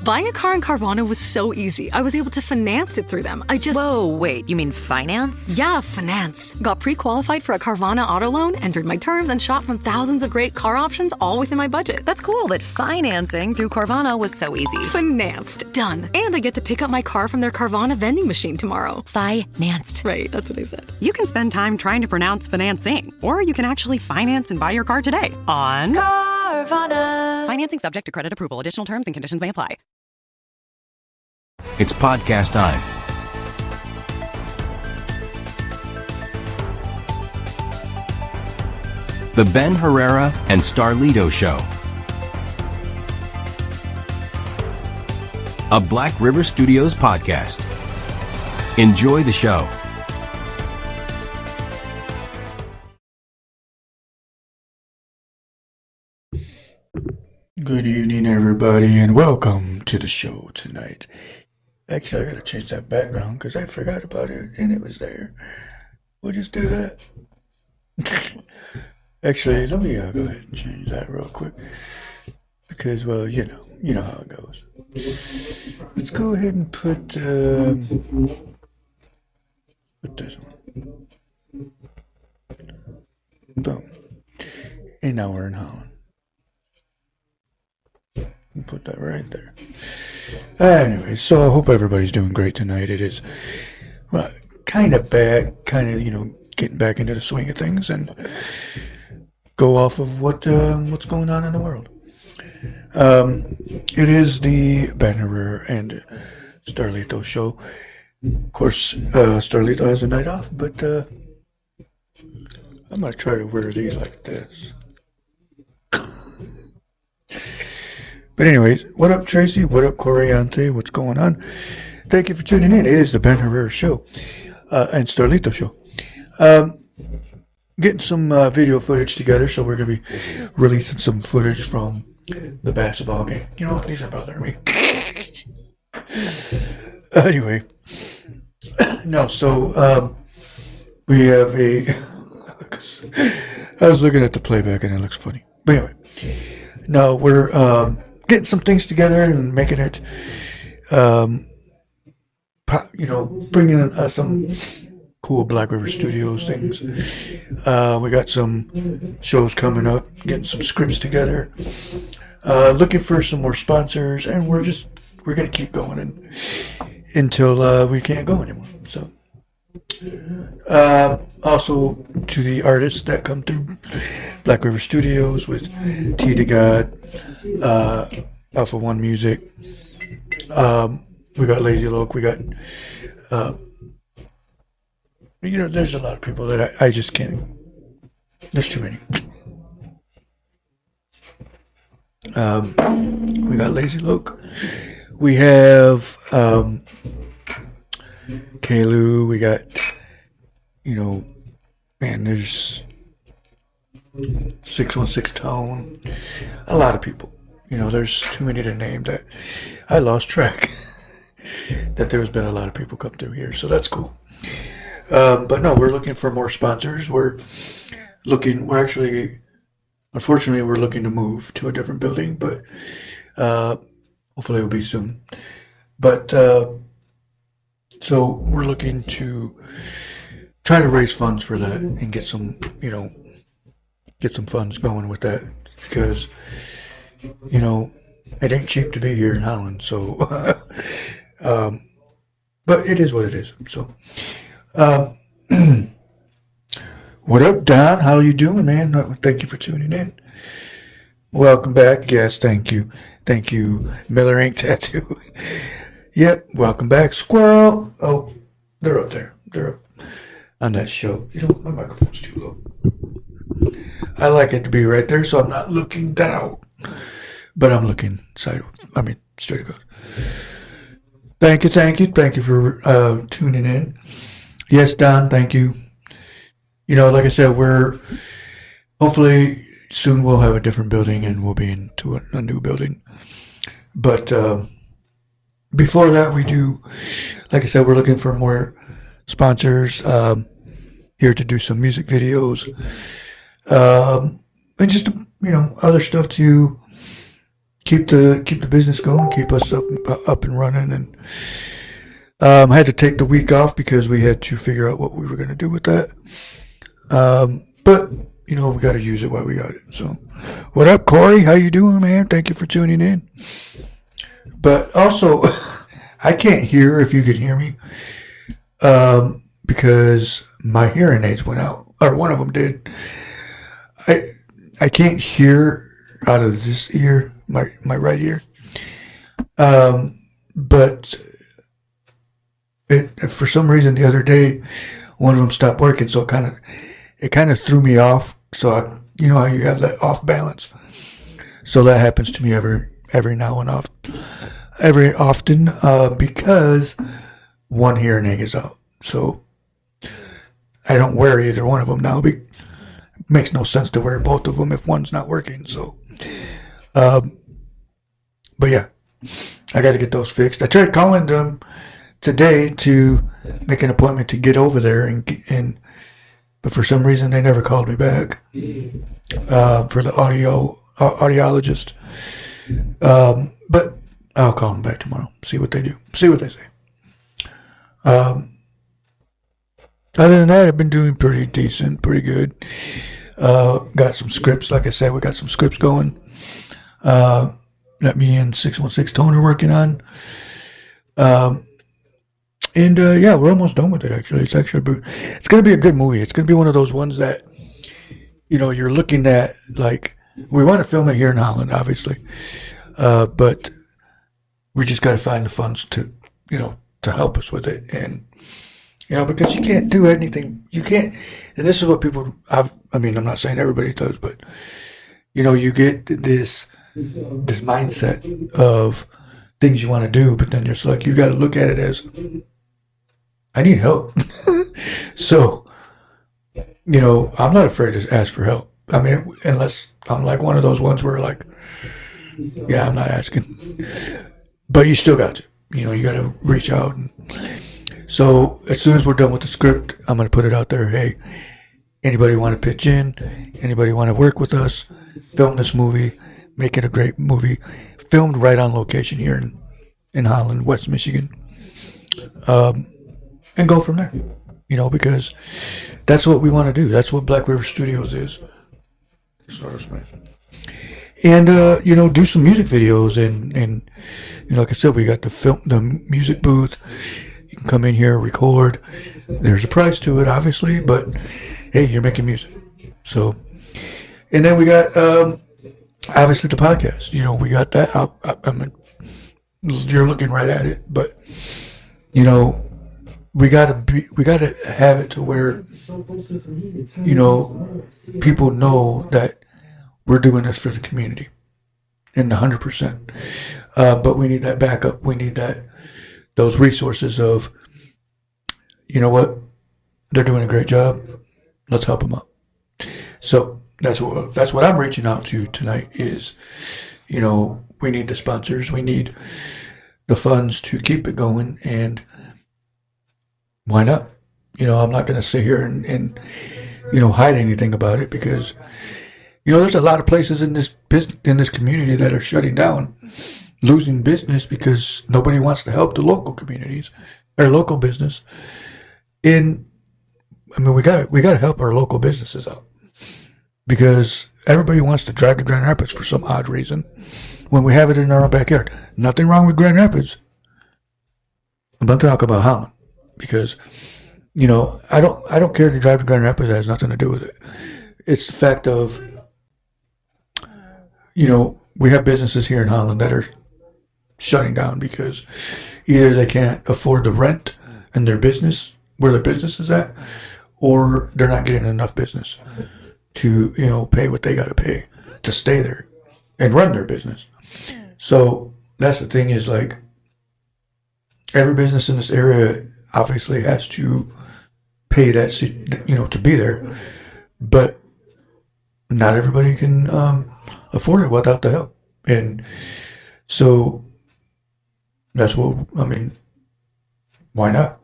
Buying a car in Carvana was so easy. I was able to finance it through them. Whoa, wait, you mean finance? Yeah, finance. Got pre-qualified for a Carvana auto loan, entered my terms, and shot from thousands of great car options all within my budget. That's cool, but financing through Carvana was so easy. Financed. Done. And I get to pick up my car from their Carvana vending machine tomorrow. Financed. Right, that's what I said. You can spend time trying to pronounce financing, or you can actually finance and buy your car today on Carvana. Financing subject to credit approval. Additional terms and conditions may apply. It's podcast time. The Ben Herrera and Starlito Show. A Black River Studios podcast. Enjoy the show. Good evening, everybody, and welcome to the show tonight. Actually, I gotta change that background because I forgot about it and it was there. We'll just do that. Actually, let me go ahead and change that real quick because, well, you know how it goes. Let's go ahead and put this one. Boom. And now we're in Holland. Put that right there. Anyway, so I hope everybody's doing great tonight. It is kind of bad, getting back into the swing of things and go off of what's going on in the world. It is the Ben Herrera and Starlito show. Of course, Starlito has a night off, but I'm going to try to wear these like this. But anyways, what up, Tracy? What up, Coriante? What's going on? Thank you for tuning in. It is the Ben Herrera show and Starlito show. Getting some video footage together, so we're going to be releasing some footage from the basketball game. You know what? These are bothering me. Anyway. No, so we have a... I was looking at the playback and it looks funny. But anyway. No, we're... getting some things together and making it, bringing in some cool Black River Studios things. We got some shows coming up, getting some scripts together, looking for some more sponsors, and we're going to keep going until we can't go anymore. So, also to the artists that come through Black River Studios with T to God, Alpha One Music. We got Lazy Loke. We got, there's a lot of people that I just can't. There's too many. We got Lazy Loke. We have Kalu. We got, there's 616 Tone. A lot of people. There's too many to name that I lost track. That there's been a lot of people come through here, so that's cool. But no, we're looking for more sponsors. Unfortunately, we're looking to move to a different building, but hopefully it'll be soon. But so we're looking to try to raise funds for that and get some funds going with that because, it ain't cheap to be here in Holland. So, but it is what it is. So, what up, Don? How you doing, man? Thank you for tuning in. Welcome back. Yes, thank you. Thank you, Miller Ink Tattoo. Yep, welcome back, Squirrel. Oh, they're up there. They're up on that show. My microphone's too low. I like it to be right there, so I'm not looking down. But I'm looking straight across. Thank you for tuning in. Yes, Don, thank you. Like I said, hopefully soon we'll have a different building and we'll be into a new building. But before that, like I said, we're looking for more sponsors here to do some music videos. And just, other stuff to keep the business going, keep us up and running. And I had to take the week off because we had to figure out what we were going to do with that. But we got to use it while we got it. So, what up, Corey? How you doing, man? Thank you for tuning in. But also, I can't hear if you can hear me, because my hearing aids went out, or one of them did. I can't hear out of this ear, my right ear. But for some reason the other day, one of them stopped working, so it kind of threw me off. So you know how you have that off balance. So that happens to me every now and every often, because one hearing aid is out. So I don't wear either one of them now. It makes no sense to wear both of them if one's not working. So, but yeah, I got to get those fixed. I tried calling them today to make an appointment to get over there, but for some reason they never called me back for the audiologist. But I'll call them back tomorrow. See what they do. See what they say. Other than that, I've been doing pretty decent, pretty good. Got some scripts. Like I said, we got some scripts going. That me and 616 Tone are working on. Yeah, we're almost done with it, actually. It's going to be a good movie. It's going to be one of those ones that, you're looking at, like, we want to film it here in Holland, obviously. But we just got to find the funds to help us with it. And, because you can't do anything. You can't, and this is what people, I'm not saying everybody does, but, you get this mindset of things you want to do, but then it's like, you got to look at it as, I need help. So, I'm not afraid to ask for help. I mean, unless I'm like one of those ones where like, yeah, I'm not asking, but you still got to, you got to reach out. So as soon as we're done with the script, I'm going to put it out there. Hey, anybody want to pitch in? Anybody want to work with us? Film this movie, make it a great movie, filmed right on location here in Holland, West Michigan. And go from there, because that's what we want to do. That's what Black River Studios is. And, do some music videos and like I said, we got the music booth. You can come in here, record. There's a price to it, obviously, but hey, you're making music. So, and then we got, obviously the podcast, we got that. I mean, you're looking right at it, but, we gotta have it to where, people know that we're doing this for the community, and 100%. But we need that backup. We need those resources of, what, they're doing a great job. Let's help them out. So that's what I'm reaching out to tonight is, we need the sponsors. We need the funds to keep it going, and why not? I'm not going to sit here and hide anything about it, because, there's a lot of places in this community that are shutting down, losing business because nobody wants to help the local communities or local business. We got to help our local businesses out, because everybody wants to drive to Grand Rapids for some odd reason when we have it in our own backyard. Nothing wrong with Grand Rapids. I'm talking about Holland. Because, I don't care to drive to Grand Rapids. It has nothing to do with it. It's the fact of, we have businesses here in Holland that are shutting down because either they can't afford the rent in their business, where their business is at, or they're not getting enough business to, pay what they got to pay to stay there and run their business. So that's the thing is, like, every business in this area obviously has to pay that, to be there, but not everybody can afford it without the help. And so that's what, why not?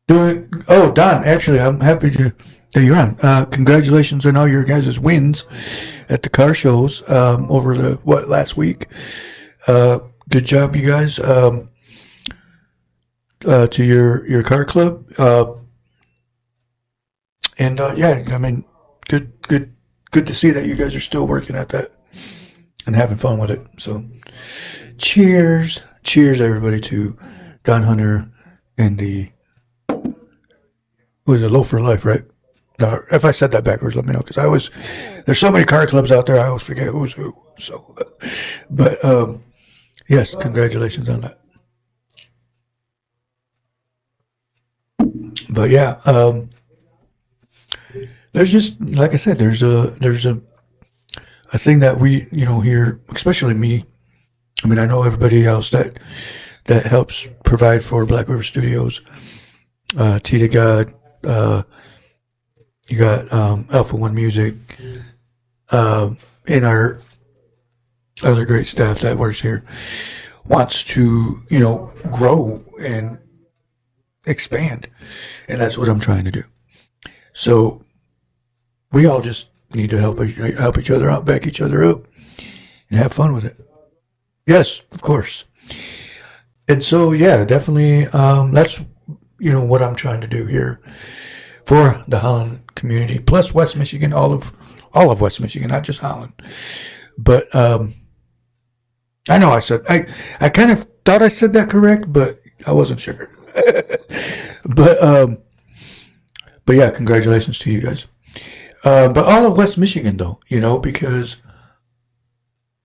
Don, actually, I'm happy that you're on. Congratulations on all your guys' wins at the car shows over the last week. Good job, you guys. To your car club. Yeah, I mean, good to see that you guys are still working at that and having fun with it. So, cheers, everybody, to Don Hunter and the Low for Life, right? No, if I said that backwards, let me know, because there's so many car clubs out there, I always forget who's who. So, but yes, congratulations on that. But yeah, there's just, like I said, there's a thing that we, here, especially me. I mean, I know everybody else that helps provide for Black River Studios. T to God, you got Alpha One Music, and our other great staff that works here wants to, grow and expand, and that's what I'm trying to do. So we all just need to help each other out, back each other up, and have fun with it. Yes, of course. And so, yeah, definitely, that's what I'm trying to do here for the Holland community, plus West Michigan, all of West Michigan, not just Holland. But I know I kind of thought I said that correct, but I wasn't sure. But yeah, congratulations to you guys. But all of West Michigan, though, because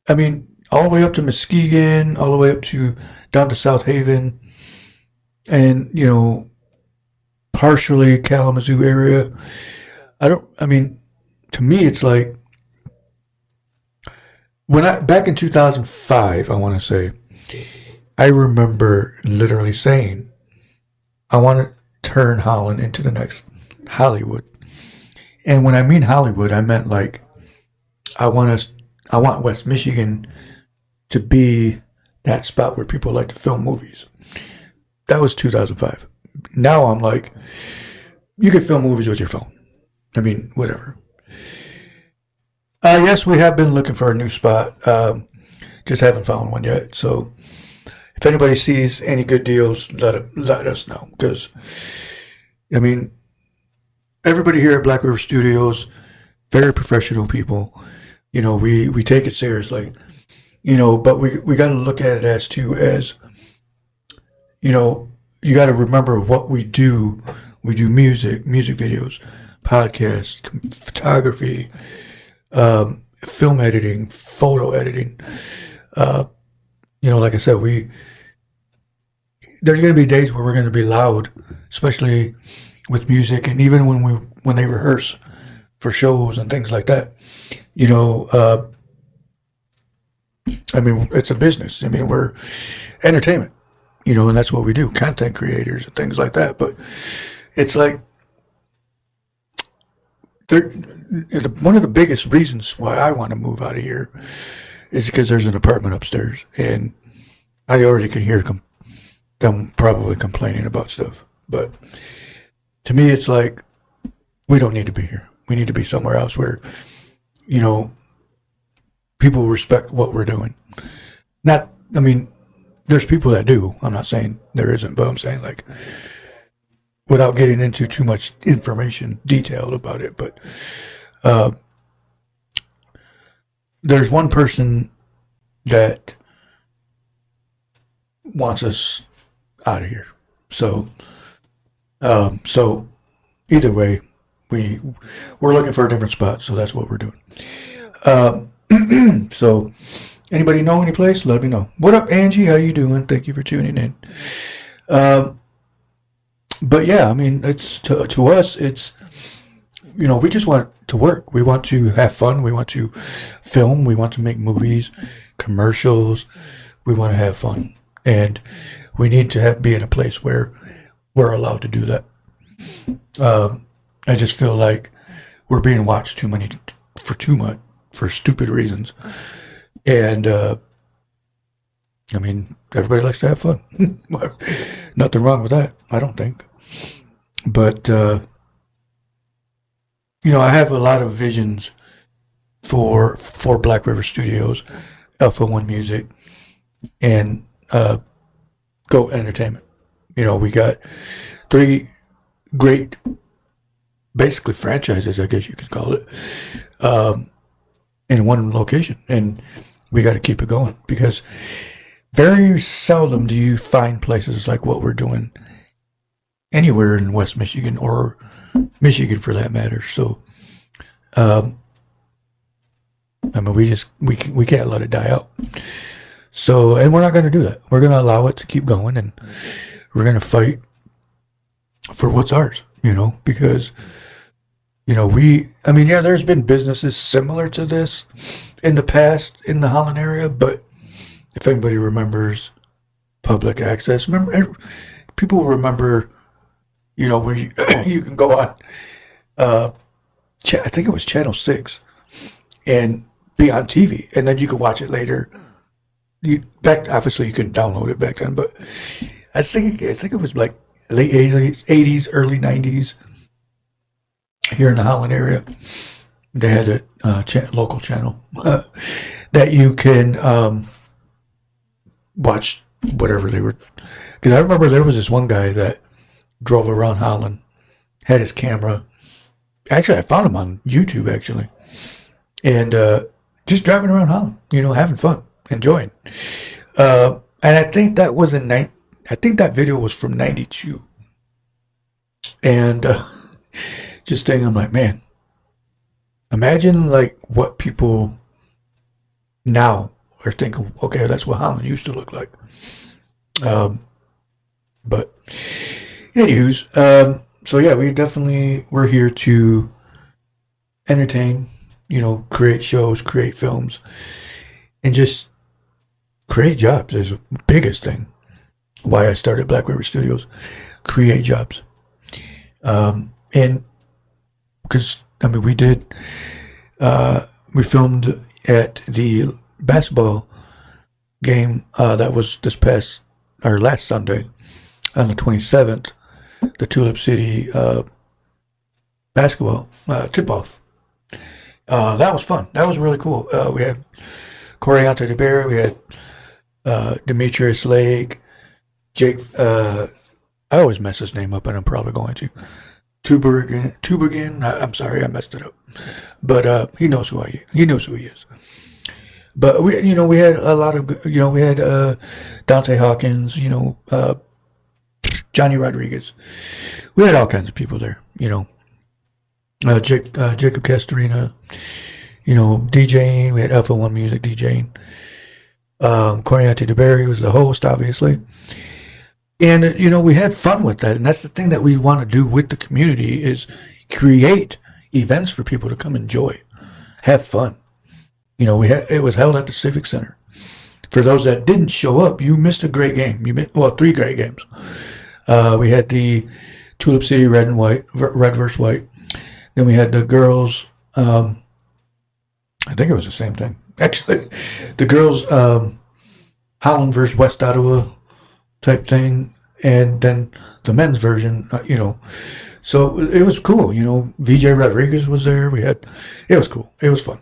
I mean, all the way up to Muskegon, all the way up to down to South Haven, and partially Kalamazoo area. To me, it's like back in 2005, I want to say, I remember literally saying, I want to turn Holland into the next Hollywood. And when I mean Hollywood, I meant like, I want West Michigan to be that spot where people like to film movies. That was 2005. Now I'm like, you can film movies with your phone. I mean, whatever. Yes, we have been looking for a new spot. Just haven't found one yet. So if anybody sees any good deals, let us know. Because, I mean, everybody here at Black River Studios, very professional people. We take it seriously. But we got to look at it as, you got to remember what we do. We do music videos, podcasts, photography, film editing, photo editing. Like I said, there's going to be days where we're going to be loud, especially with music, and even when they rehearse for shows and things like that. It's a business. We're entertainment, and that's what we do, content creators and things like that. But it's like, one of the biggest reasons why I want to move out of here is because there's an apartment upstairs, and I already can hear them probably complaining about stuff. But to me, it's like, we don't need to be here. We need to be somewhere else where, people respect what we're doing. There's people that do. I'm not saying there isn't, but I'm saying, like, without getting into too much information detailed about it. But there's one person that wants us out of here. So either way, we're looking for a different spot. So that's what we're doing. So anybody know any place? Let me know. What up, Angie? How you doing? Thank you for tuning in. But yeah, it's to us, it's, we just want to work. We want to have fun. We want to film. We want to make movies, commercials. We want to have fun. And we need to be in a place where we're allowed to do that. I just feel like we're being watched too much for stupid reasons. And, everybody likes to have fun. Nothing wrong with that, I don't think. But, I have a lot of visions for Black River Studios, Alpha One Music, and Goat Entertainment. We got 3 great, basically franchises, I guess you could call it, in one location, and we got to keep it going because very seldom do you find places like what we're doing anywhere in West Michigan or Michigan for that matter. So, we can't let it die out. So, and we're not going to do that. We're going to allow it to keep going, and we're going to fight for what's ours, because, there's been businesses similar to this in the past in the Holland area, but if anybody remembers public access, people remember, where you can go on, I think it was Channel 6, and be on TV, and then you could watch it later. Obviously you couldn't download it back then, but I think it was like late 80s, early 90s here in the Holland area. They had a local channel that you can watch whatever they were. Because I remember there was this one guy that drove around Holland, had his camera. Actually, I found him on YouTube, actually. And just driving around Holland, having fun, enjoying. And I think that was I think that video was from 92. And just thinking, I'm like, man, imagine like what people now are thinking, okay, that's what Holland used to look like. But anywho's, so yeah, we're here to entertain, create shows, create films, and just create jobs is the biggest thing. Why I started Black River Studios, create jobs. And because, we filmed at the basketball game that was last Sunday on the 27th, the Tulip City basketball tip-off. That was fun. That was really cool. We had Corianta DeBerry, we had Demetrius Lake, Jake, I always mess his name up, and I'm probably going to. Tubergen. I'm sorry, I messed it up. But he knows who he is. But we had a lot of, we had Dante Hawkins, Johnny Rodriguez. We had all kinds of people there, Jacob Castorina, DJing. We had Alpha One Music DJing. Coriante DeBerry was the host, obviously. And, we had fun with that. And that's the thing that we want to do with the community is create events for people to come enjoy, have fun. It was held at the Civic Center. For those that didn't show up, you missed a great game. 3 great games. We had the Tulip City Red versus White. Then we had the girls, I think it was the same thing. Actually, the girls, Holland versus West Ottawa type thing, and then the men's version, So it was cool, VJ Rodriguez was there. It was cool. It was fun.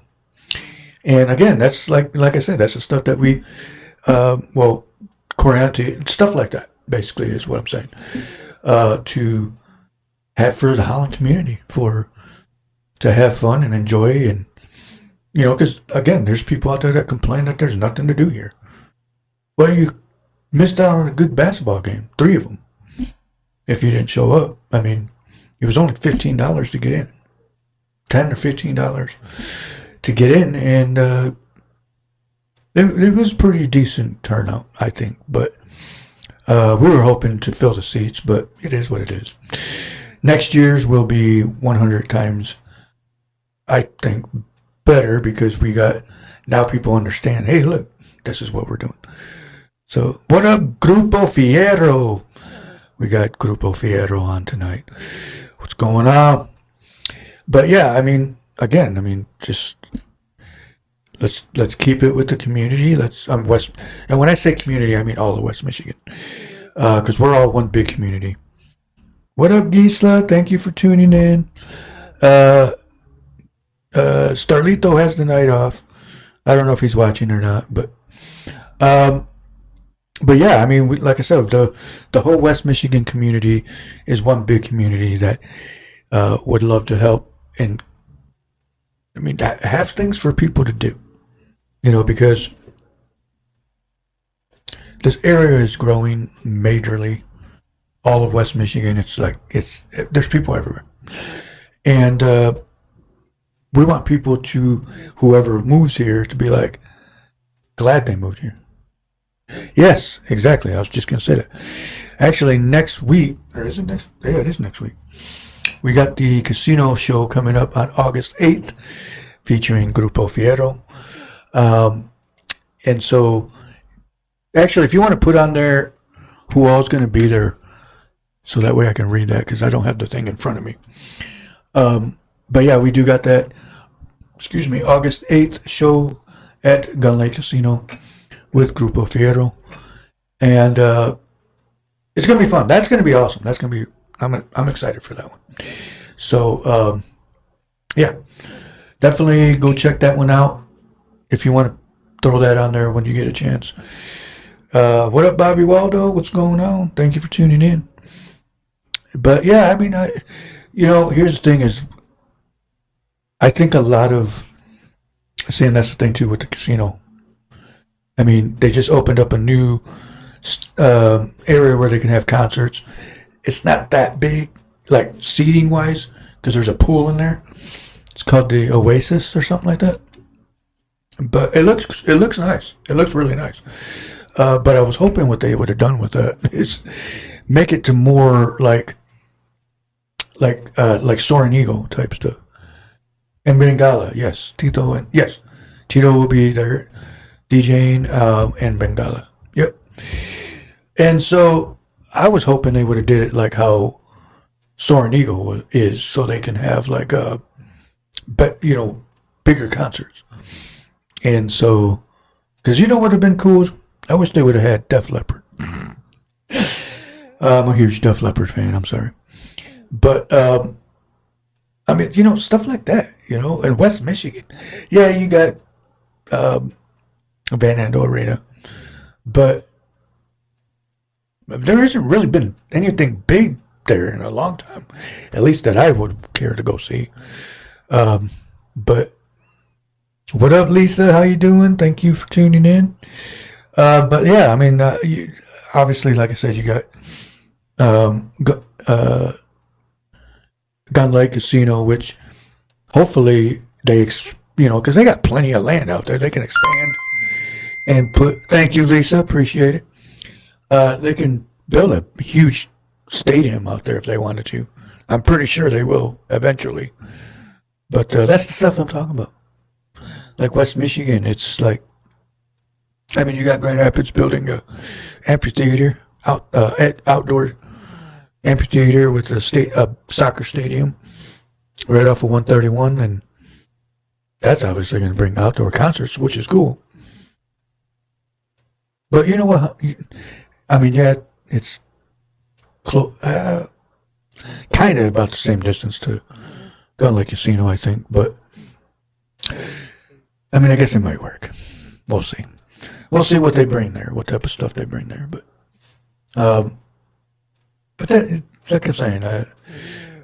And again, that's like I said, that's the stuff that we, Coriante, stuff like that, basically, is what I'm saying. To have for the Holland community, to have fun and enjoy, and, because, again, there's people out there that complain that there's nothing to do here. Well, you missed out on a good basketball game, 3 of them, if you didn't show up. It was only $15 to get in, $10 or $15 to get in, and it was pretty decent turnout, I think. But we were hoping to fill the seats, but it is what it is. Next year's will be 100 times, I think, better, because now people understand, hey, look, this is what we're doing. So, what up, Grupo Fierro? We got Grupo Fierro on tonight. What's going on? But yeah, again, just let's keep it with the community. West, and when I say community, I mean all of West Michigan, because we're all one big community. What up, Gisela? Thank you for tuning in. Starlito has the night off. I don't know if he's watching or not, but yeah, I mean, like I said, the whole West Michigan community is one big community that would love to help and, I mean, have things for people to do, because this area is growing majorly. All of West Michigan, there's people everywhere, and we want people to, whoever moves here, to be like glad they moved here. Yes, exactly. I was just going to say that. Actually, next week, or is it next? Yeah, it is next week. We got the casino show coming up on August 8th, featuring Grupo Fierro. And so, actually, if you want to put on there who all's going to be there, so that way I can read that, because I don't have the thing in front of me. But yeah, we do got that, August 8th show at Gun Lake Casino with Grupo Fierro, and it's gonna be fun. That's gonna be awesome. That's gonna be. I'm excited for that one. So yeah, definitely go check that one out if you want to throw that on there when you get a chance. What up, Bobby Waldo? What's going on? Thank you for tuning in. But yeah, I mean, here's the thing is, I think a lot of, saying that's the thing too with the casino. I mean, they just opened up a new area where they can have concerts. It's not that big, like seating wise, because there's a pool in there. It's called the Oasis or something like that. But it looks nice. It looks really nice. But I was hoping what they would have done with that is make it to more like Soaring Eagle type stuff. And Bengala, yes. Tito will be there DJing and Bengala. Yep. And so I was hoping they would have did it like how Soaring Eagle is, so they can have like bigger concerts. And so, because what would have been cool? I wish they would have had Def Leppard. I'm a huge Def Leppard fan. I'm sorry. But, I mean, stuff like that, in West Michigan. Yeah, you got Van Andel Arena. But there hasn't really been anything big there in a long time. At least that I would care to go see. But what up, Lisa? How you doing? Thank you for tuning in. But yeah, I mean, obviously, like I said, you got Gun Lake Casino, which hopefully they, because they got plenty of land out there, they can expand and put. Thank you, Lisa. Appreciate it. They can build a huge stadium out there if they wanted to. I'm pretty sure they will eventually. But that's the stuff I'm talking about. Like West Michigan, it's like, I mean, you got Grand Rapids building a amphitheater, outdoor amphitheater with a soccer stadium right off of 131, and that's obviously going to bring outdoor concerts, which is cool. But you know what? I mean, yeah, it's kind of about the same distance to Gun Lake Casino, I think. But I mean, I guess it might work. We'll see. We'll see what they bring there, what type of stuff they bring there. But that, like I'm saying,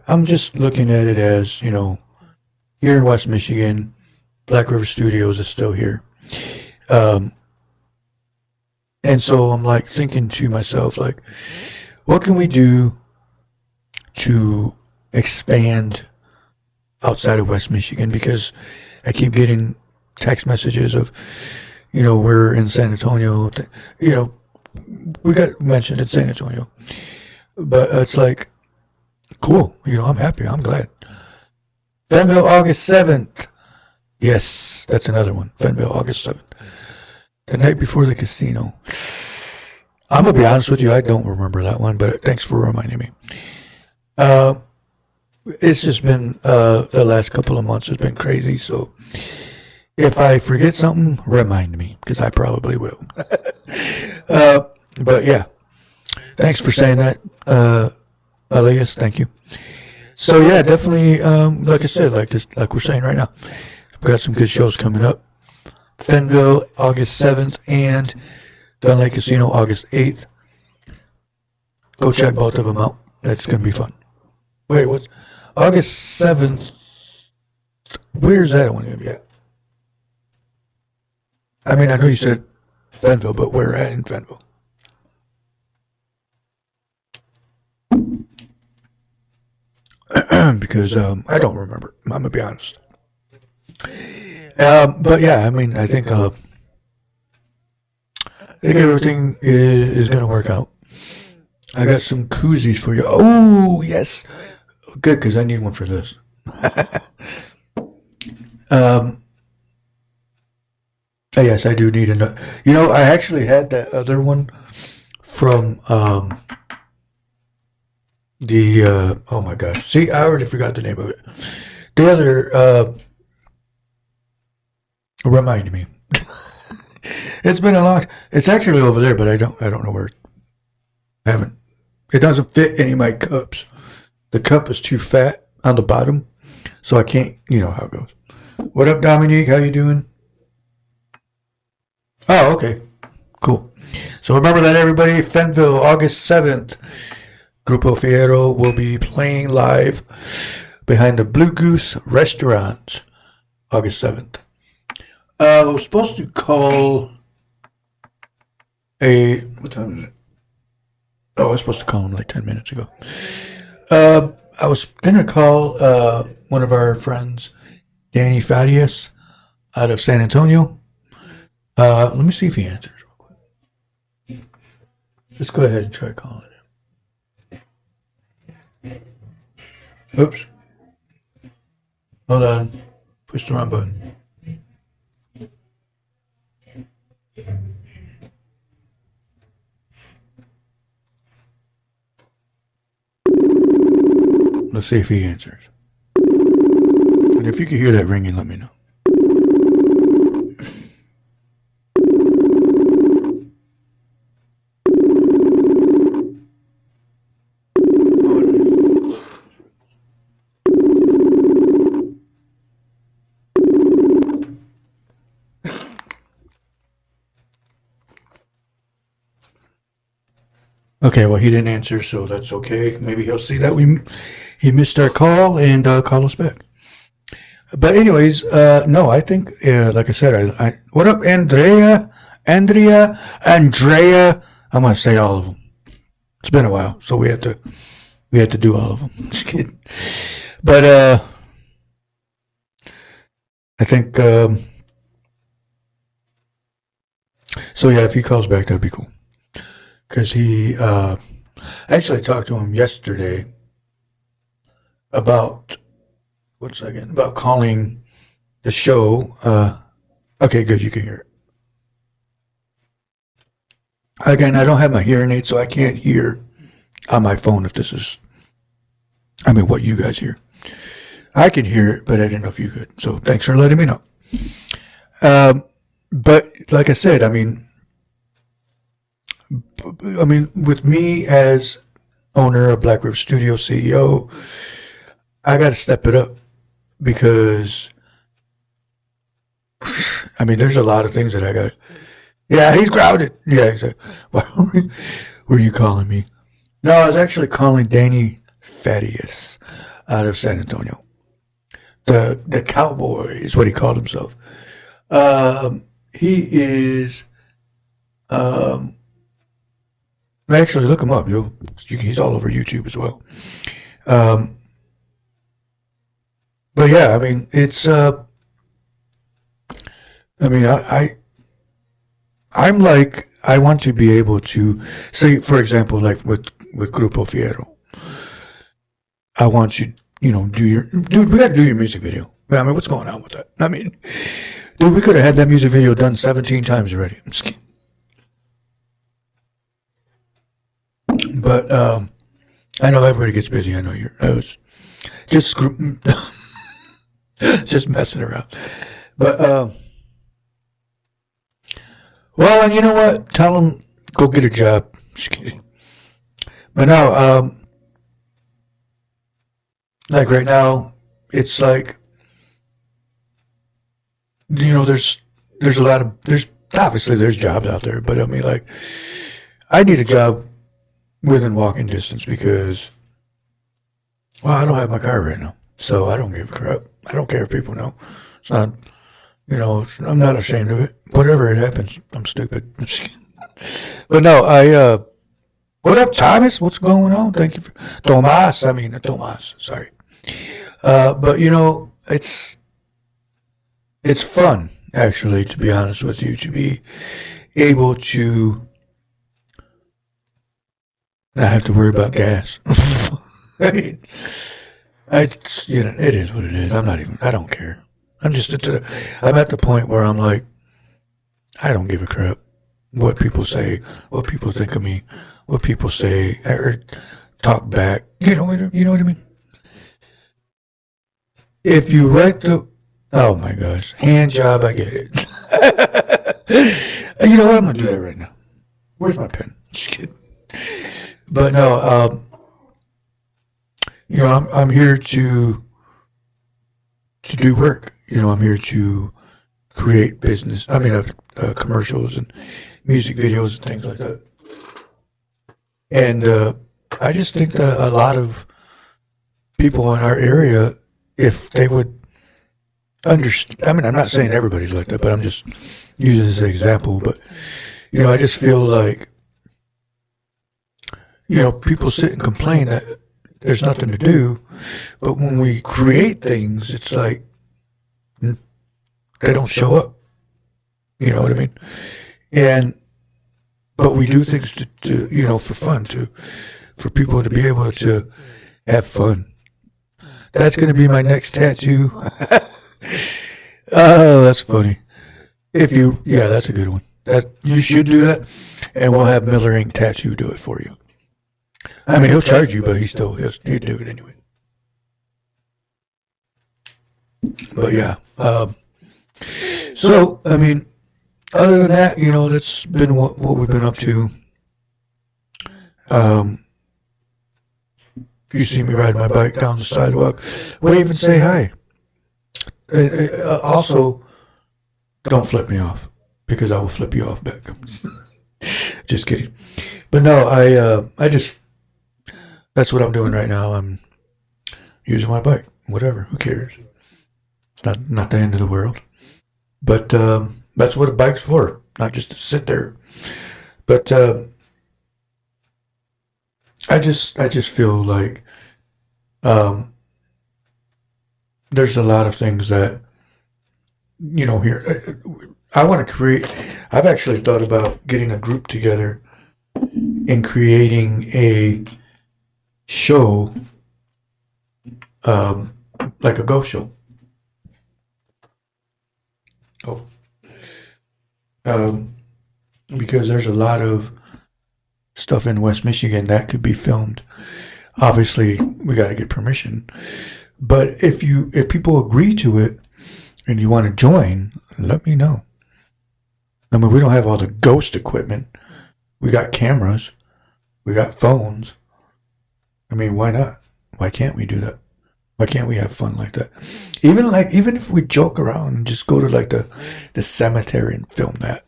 I'm just looking at it as, here in West Michigan, Black River Studios is still here. And so I'm like thinking to myself, like, what can we do to expand outside of West Michigan? Because I keep getting text messages of, we're in San Antonio, we got mentioned in San Antonio. But it's like, cool, I'm happy, I'm glad. Fenville, August 7th. Yes, that's another one. Fenville, August 7th. The night before the casino. I'm going to be honest with you, I don't remember that one, but thanks for reminding me. It's just been, the last couple of months has been crazy, so if I forget something, remind me, because I probably will. But yeah, thanks for saying that, Elias, thank you. So yeah, definitely. Like I said, like we're saying right now, we've got some good shows coming up. Fenville, August 7th, and Gun Lake Casino, August 8th. Go check both of them out. That's gonna be fun. Wait, what's August 7th? Where's that one gonna be at? I mean, I know you said Fenville, but where at in Fenville? Because I don't remember. I'm gonna be honest. But yeah, I mean, I think everything is gonna work out. I got some koozies for you. Oh yes, good, because I need one for this. Yes, I do need another. You know, I actually had that other one from oh my gosh. See, I already forgot the name of it. The other remind me. It's been a long. It's actually over there, but I don't know where. I haven't. It doesn't fit any of my cups. The cup is too fat on the bottom, so I can't. You know how it goes. What up, Dominique? How you doing? Oh, okay. Cool. So remember that, everybody. Fenville, August 7th. Grupo Fierro will be playing live behind the Blue Goose Restaurant, August 7th. I was supposed to call what time is it? Oh, I was supposed to call him like 10 minutes ago. I was going to call one of our friends, Danny Fadius, out of San Antonio. Let me see if he answers real quick. Let's go ahead and try calling him. Oops. Hold on. Push the wrong button. Let's see if he answers. And if you can hear that ringing, let me know. Okay, well, he didn't answer, so that's okay. Maybe he'll see that he missed our call and call us back. But anyways, no, I think, like I said, I what up, Andrea? I'm going to say all of them. It's been a while, so we had to do all of them. Just kidding. But I think, so yeah, if he calls back, that'd be cool. Because he, actually talked to him yesterday about, about calling the show. Okay, good, you can hear it. Again, I don't have my hearing aid, so I can't hear on my phone if this is, what you guys hear. I can hear it, but I didn't know if you could. So thanks for letting me know. But like I said, with me as owner of Black River Studio, CEO, I got to step it up because, there's a lot of things that I got. Yeah, he's grounded. Yeah, he's like, why were you calling me? No, I was actually calling Danny Fadius out of San Antonio. The cowboy is what he called himself. He is, actually, look him up. He's all over YouTube as well. But yeah, it's. I'm like, I want to be able to say, for example, like with Grupo Fierro. I want you, dude, we got to do your music video. What's going on with that? Dude, we could have had that music video done 17 times already. I'm just kidding. But I know everybody gets busy. I know I was just just messing around. But well, and you know what? Tell them go get a job. Just kidding. But no, like right now, it's like, there's a lot of, obviously there's jobs out there, but I mean, like, I need a job within walking distance because, well, I don't have my car right now, so I don't give a crap. I don't care if people know. It's not, I'm not ashamed of it. Whatever it happens, I'm stupid. I'm just kidding. But no, what up, Thomas? What's going on? Thank you for Tomas. Sorry. But it's fun, actually, to be honest with you, to be able to not have to worry about gas. I mean, it is what it is. I don't care. I'm at the point where I'm like, I don't give a crap what people say, what people think of me, what people say, or talk back. You know what I mean? If you write oh my gosh, hand job, I get it. You know what? I'm going to do that right now. Where's my pen? Just kidding. But no, I'm here to do work. I'm here to create business. I mean, commercials and music videos and things like that. And I just think that a lot of people in our area, if they would understand, I mean, I'm not saying everybody's like that, but I'm just using this as an example. But, I just feel like, people sit and complain that there's nothing to do. But when we create things, it's like they don't show up. You know what I mean? But we do things to for fun, for people to be able to have fun. That's going to be my next tattoo. Oh, that's funny. That's a good one. You should do that, and we'll have Miller Ink Tattoo do it for you. I mean, he'll charge you, but he'd do it anyway. But yeah. So, I mean, other than that, that's been what we've been up to. If you see me ride my bike down the sidewalk, wave and say hi. Also, don't flip me off, because I will flip you off back. Just kidding. But no, that's what I'm doing right now. I'm using my bike. Whatever. Who cares? It's not the end of the world. But that's what a bike's for. Not just to sit there. But I just feel like there's a lot of things that here I want to create. I've actually thought about getting a group together and creating a show, like a ghost show. Because there's a lot of stuff in West Michigan that could be filmed. Obviously, we got to get permission. But if people agree to it and you want to join, let me know. I mean, we don't have all the ghost equipment. We got cameras. We got phones. I mean, why not? Why can't we do that? Why can't we have fun like that? Even if we joke around and just go to like the cemetery and film that.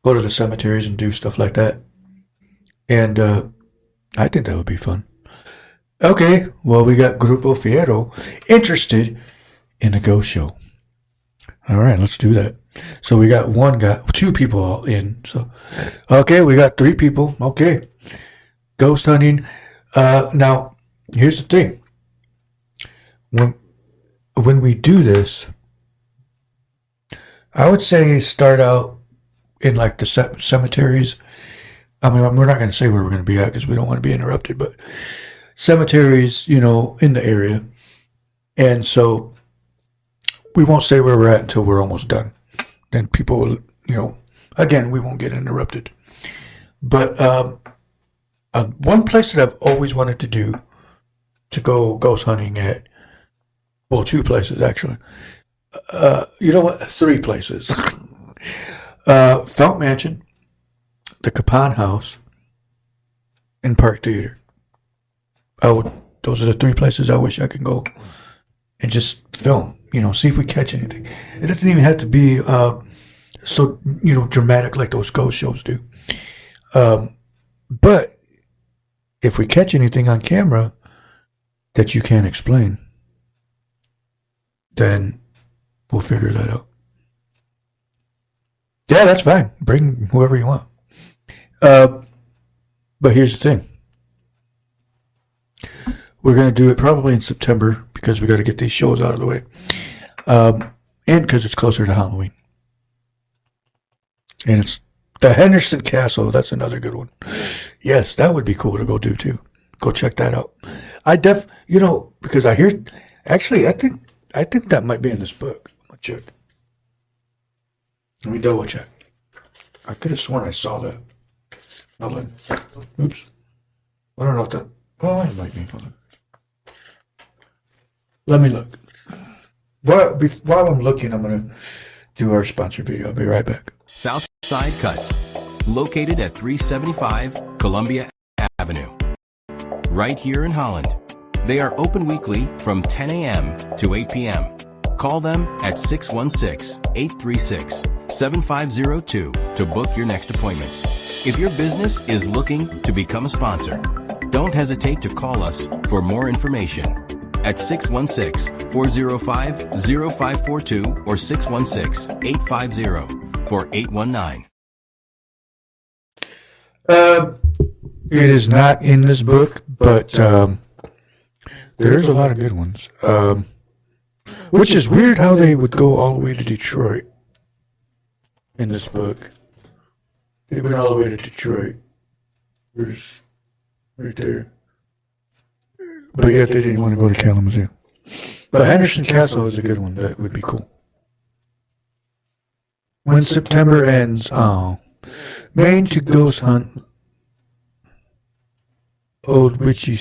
Go to the cemeteries and do stuff like that. And I think that would be fun. Okay, well, we got Grupo Fierro interested in a ghost show. All right, let's do that. So we got two people all in. So, okay, we got 3 people. Okay, ghost hunting. Now, here's the thing. When we do this, I would say start out in like the cemeteries. I mean, we're not going to say where we're going to be at because we don't want to be interrupted, but cemeteries, in the area. And so we won't say where we're at until we're almost done. Then people will, again, we won't get interrupted. But one place that I've always wanted to do, to go ghost hunting at, well, 2 places actually. You know what? 3 places. Felt Mansion, the Capon House, and Park Theater. those are the 3 places I wish I could go and just film, see if we catch anything. It doesn't even have to be so, dramatic like those ghost shows do. But if we catch anything on camera that you can't explain, then we'll figure that out. Yeah, that's fine. Bring whoever you want. But here's the thing. We're going to do it probably in September because we got to get these shows out of the way. And because it's closer to Halloween. And it's the Henderson Castle. That's another good one. Yes, that would be cool to go do too. Go check that out. Because I hear, actually, I think that might be in this book. I'll check. Let me double check. I could have sworn I saw that. Oops. I don't know if that, it might be. Hold on. Let me look. While I'm looking, I'm going to do our sponsor video. I'll be right back. Southside Cuts, located at 375 Columbia Avenue, right here in Holland. They are open weekly from 10 a.m. to 8 p.m. Call them at 616-836-7502 to book your next appointment. If your business is looking to become a sponsor, don't hesitate to call us for more information at 616-405-0542 or 616-850-4819. It is not in this book, but there's a lot of good ones. Which is weird how they would go all the way to Detroit in this book. They went all the way to Detroit. There's right there. But yet they didn't want to go to Kalamazoo. But Henderson Castle is a good one. That would be cool. When September ends, Maine to ghost hunt Old Witchy.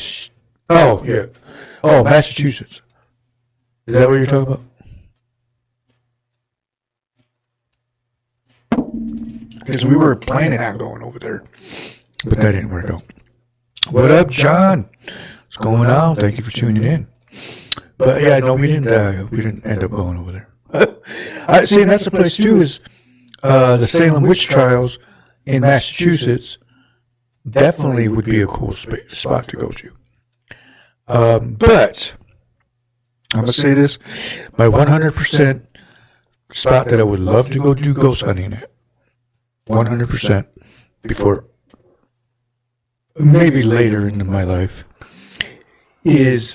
Oh, yeah. Oh, Massachusetts. Is that what you're talking about? Because we were planning on going over there, but that didn't work out. What up, John? What's going on? Thank you for tuning in. But yeah, no, we didn't end up going over there. See, and that's the place too. Is the Salem witch trials in Massachusetts? Definitely would be a cool spot to go to. But I'm gonna say this: my 100% spot that I would love to go do ghost hunting at. 100% before, maybe later in my life, is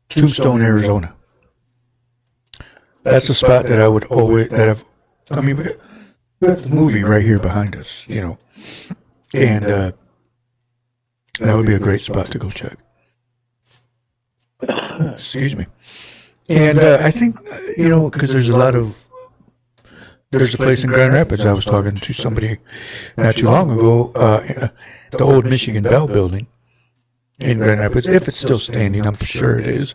Tombstone, Arizona. That's a spot that I would always, we have the movie right here behind us, and that would be a great spot to go check. Excuse me. And I think, because there's a place in Grand Rapids. I was talking to somebody not too long ago, the old Michigan Bell building in Grand Rapids, if it's still standing. I'm sure it is.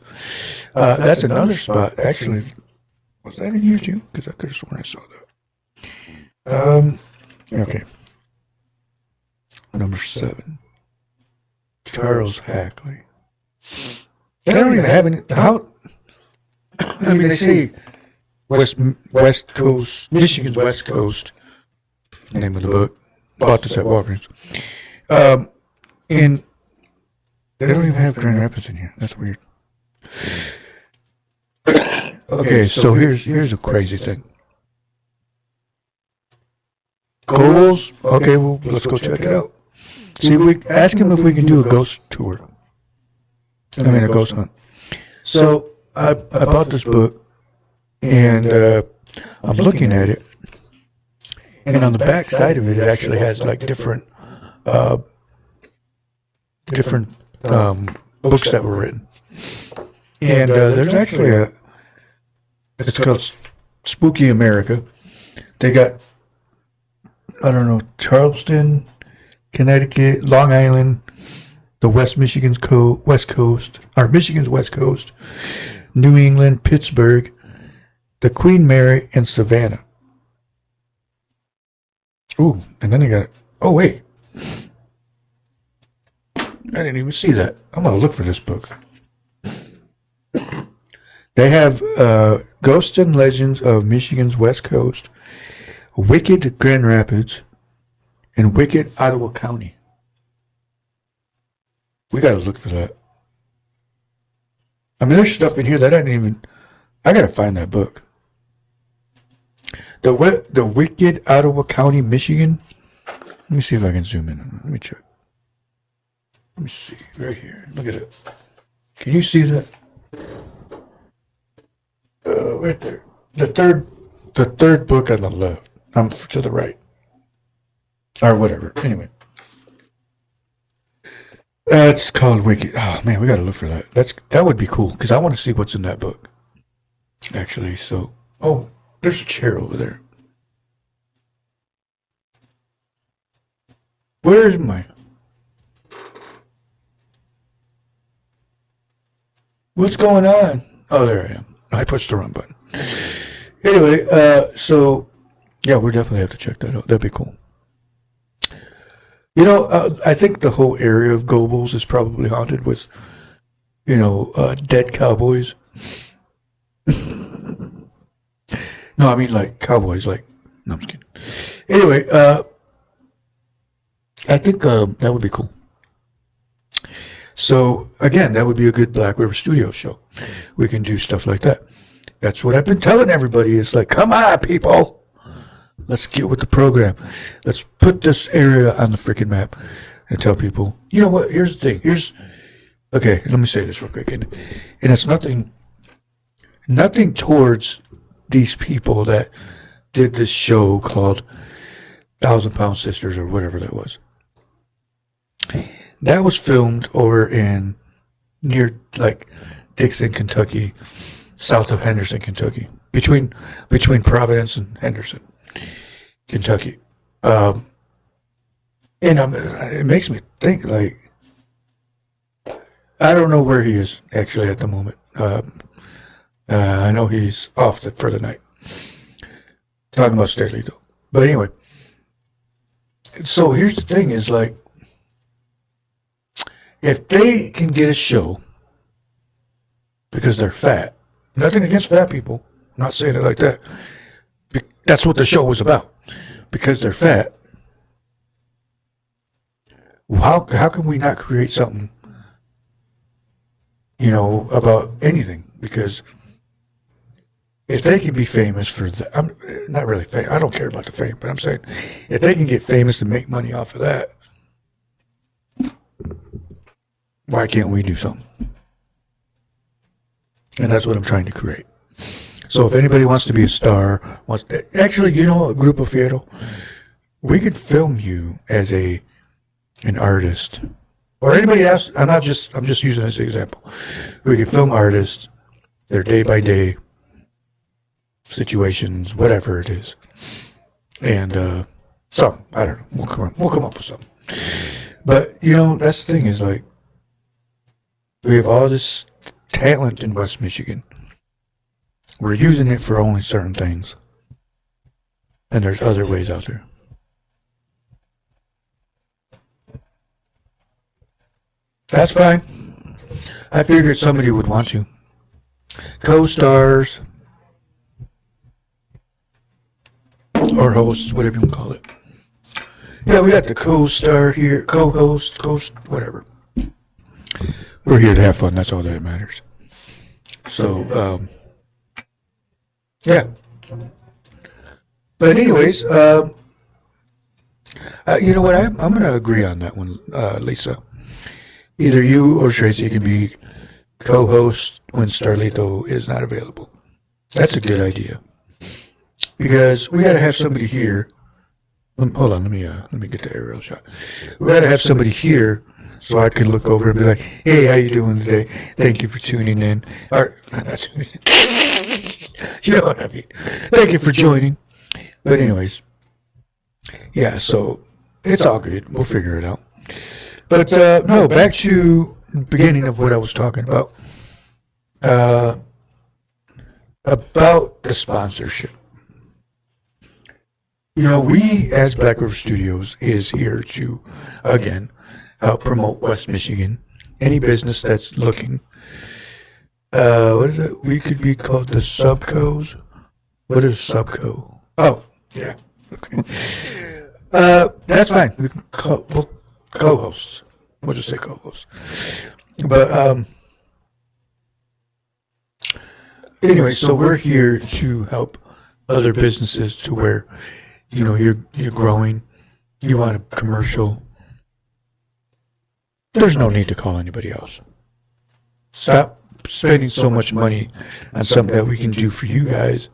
That's another spot. Actually, was that in here too? Because I could have sworn I saw that. Okay. Number 7. Charles Hackley. I don't even have any. They say West Coast, Michigan's West Coast, name of the book. Bought this at Walgreens. And they don't even have Grand Rapids in here. That's weird. Okay, so here's a crazy thing. Coles? Okay, well, let's go check it out. See, ask him if we can do a ghost tour. A ghost hunt. So, I bought this book, and I'm looking at it, and on the back side of it, it actually has like different books that were written. And there's actually it's called Spooky America. They got, Charleston, Connecticut, Long Island, the Michigan's West Coast, New England, Pittsburgh, the Queen Mary, and Savannah. Ooh, and then they got, oh wait. I didn't even see that. I'm going to look for this book. They have Ghosts and Legends of Michigan's West Coast, Wicked Grand Rapids, and Wicked Ottawa County. We got to look for that. I mean, there's stuff in here that I got to find that book. The Wicked Ottawa County, Michigan. Let me see if I can zoom in. Let me check. Let me see. Right here. Look at it. Can you see that? Right there. The third book on the left. I'm to the right. Or whatever. Anyway. It's called Wicked. Oh man, we gotta look for that. That would be cool, because I want to see what's in that book. Actually, so there's a chair over there. Where is my... What's going on? Oh, there I am. I pushed the wrong button. Anyway, so yeah, we'll definitely have to check that out. That'd be cool. You know, I think the whole area of Gobles is probably haunted with, dead cowboys. No, I mean like cowboys. No, I'm just kidding. Anyway, I think that would be cool. So, again, that would be a good Black River Studio show. We can do stuff like that. That's what I've been telling everybody. It's like, come on, people. Let's get with the program. Let's put this area on the freaking map and tell people, you know what, here's the thing. Okay, let me say this real quick. And it's nothing towards these people that did this show called 1,000 Pound Sisters or whatever that was. That was filmed over near Dixon, Kentucky, south of Henderson, Kentucky, between Providence and Henderson, Kentucky. And it makes me think, I don't know where he is actually at the moment. I know he's off for the night. Talking about Starlito. But anyway, so here's the thing is if they can get a show because they're fat, nothing against fat people, I'm not saying it like that. That's what the show was about. Because they're fat, how can we not create something, about anything? Because if they can be famous for that, I'm not really famous. I don't care about the fame, but I'm saying if they can get famous and make money off of that, why can't we do something? And that's what I'm trying to create. So if anybody wants to be a star, actually, a group of Fierro, we could film you as an artist. Or anybody else, I'm just using this example. We could film artists, their day-by-day situations, whatever it is. And I don't know, we'll come up with something. But, that's the thing is we have all this talent in West Michigan. We're using it for only certain things. And there's other ways out there. That's fine. I figured somebody would want to. Co-stars. Or hosts, whatever you want to call it. Yeah, we got the co-star here. Co-host, whatever. We're here to have fun. That's all that matters. So, yeah. But anyways, you know what? I'm going to agree on that one, Lisa. Either you or Tracy can be co-host when Starlito is not available. That's a good idea. Because we got to have somebody here. Hold on, let me get the aerial shot. We got to have somebody here so I can look over and be like, "Hey, how you doing today? Thank you for tuning in." Or, you know what I mean? Thank you for joining. But anyways, yeah. So it's all good. We'll figure it out. But no, back to the beginning of what I was talking about. About the sponsorship. We as Black River Studios is here to, again, help promote West Michigan. Any business that's looking. What is it? We could be called the subcos. What is subco? Oh, yeah. Okay. That's fine. We can we'll co-hosts. We'll just say co-hosts. But anyway, so we're here to help other businesses to where you're growing. You want a commercial. There's no need to call anybody else. Stop spending so much money on something that we can do for you guys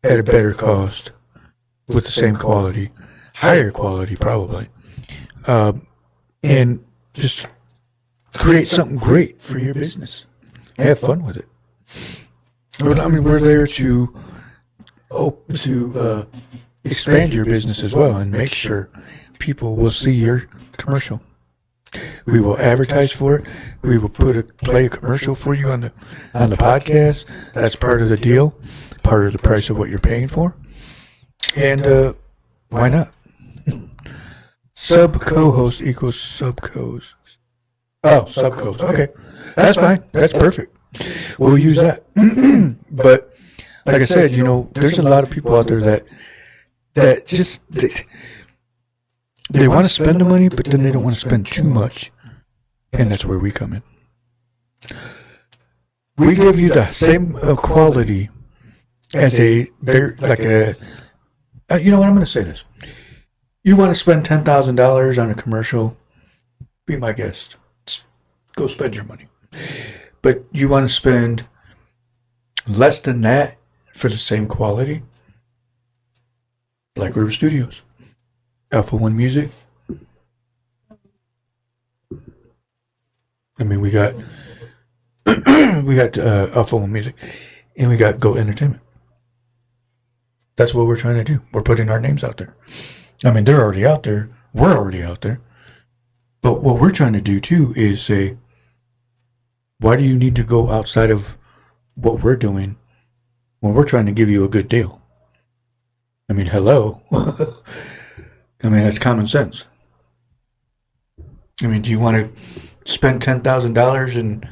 at a better cost with the same quality, higher quality probably, and just create something great for your business. Have fun with it. I mean, we're there to expand your business as well and make sure people will see your commercial. We will advertise for it. We will play a commercial for you on the podcast. That's part of the deal, part of the price of what you're paying for. And why not? Sub co-host equals subcos. Oh, subcos. Okay, that's fine. That's perfect. We'll use that. But like I said, there's a lot of people out there that just they want to spend the money, but then they don't want to spend too much. And that's where we come in. We give you the same quality as you know what, I'm going to say this. You want to spend $10,000 on a commercial, be my guest. Go spend your money. But you want to spend less than that for the same quality? Black River Studios. Alpha One Music. I mean, we got Alpha One Music, and we got Go Entertainment. That's what we're trying to do. We're putting our names out there. I mean, they're already out there. We're already out there. But what we're trying to do too is say, why do you need to go outside of what we're doing when we're trying to give you a good deal? I mean, hello. I mean, that's common sense. I mean, do you want to spend $10,000 and,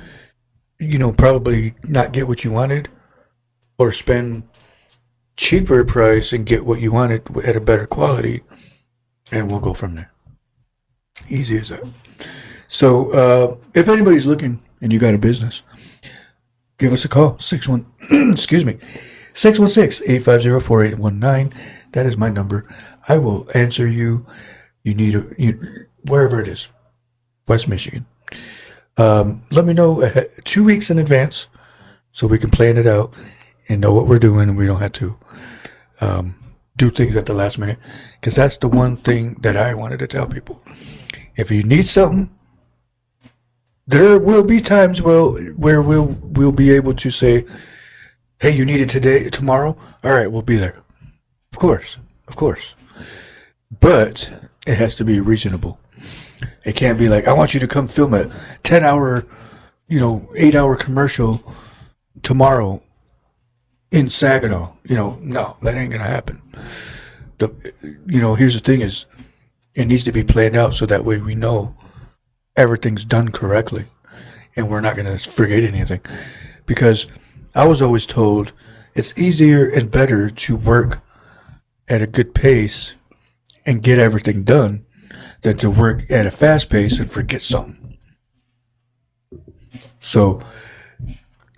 probably not get what you wanted? Or spend cheaper price and get what you wanted at a better quality? And we'll go from there. Easy as that. So, if anybody's looking and you got a business, give us a call. 616-850-4819. That is my number. I will answer you. You need wherever it is, West Michigan. Let me know 2 weeks in advance so we can plan it out and know what we're doing, and we don't have to do things at the last minute. Because that's the one thing that I wanted to tell people. If you need something, there will be times where we'll be able to say, hey, you need it today, tomorrow? All right, we'll be there. Of course. But it has to be reasonable. It can't be like, I want you to come film a 10-hour, 8-hour commercial tomorrow in Saginaw. No, that ain't going to happen. Here's the thing is, it needs to be planned out so that way we know everything's done correctly and we're not going to forget anything. Because I was always told it's easier and better to work at a good pace and get everything done than to work at a fast pace and forget something. So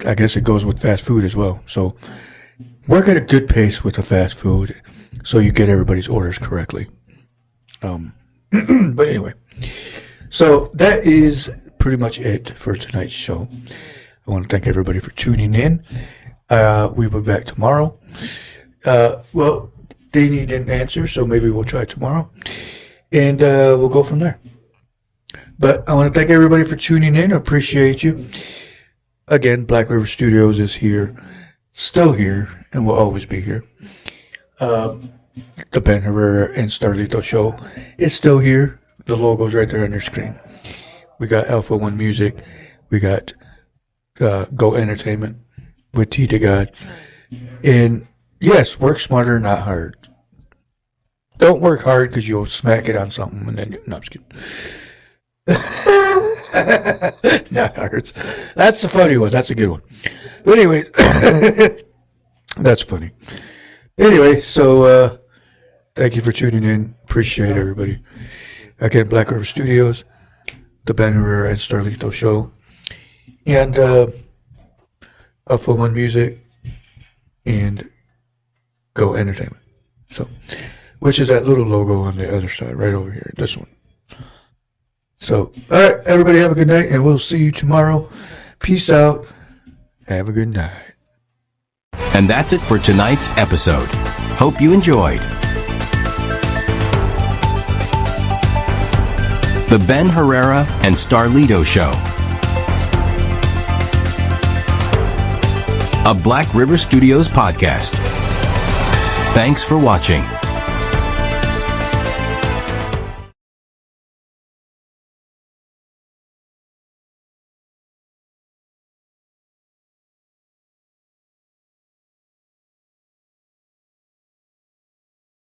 I guess it goes with fast food as well. So work at a good pace with the fast food so you get everybody's orders correctly. But anyway, so that is pretty much it for tonight's show. I want to thank everybody for tuning in. We'll be back tomorrow. Well, Danny didn't answer, so maybe we'll try tomorrow. And we'll go from there. But I want to thank everybody for tuning in. I appreciate you. Again, Black River Studios is here, still here, and will always be here. The Ben Herrera and Starlito show is still here. The logo's right there on your screen. We got Alpha One Music. We got Go Entertainment with T to God. And yes, work smarter, not hard. Don't work hard because you'll smack it on something and then no, I'm just kidding. That hurts. That's the funny one. That's a good one. But anyway, that's funny. Anyway, so thank you for tuning in. Appreciate everybody. Again, Black River Studios, the Ben Herrera and Starlito show, and Up for One Music and Go Entertainment. So, which is that little logo on the other side, right over here. This one. So, all right, everybody have a good night, and we'll see you tomorrow. Peace out. Have a good night. And that's it for tonight's episode. Hope you enjoyed. The Ben Herrera and Starlito Show. A Black River Studios podcast. Thanks for watching.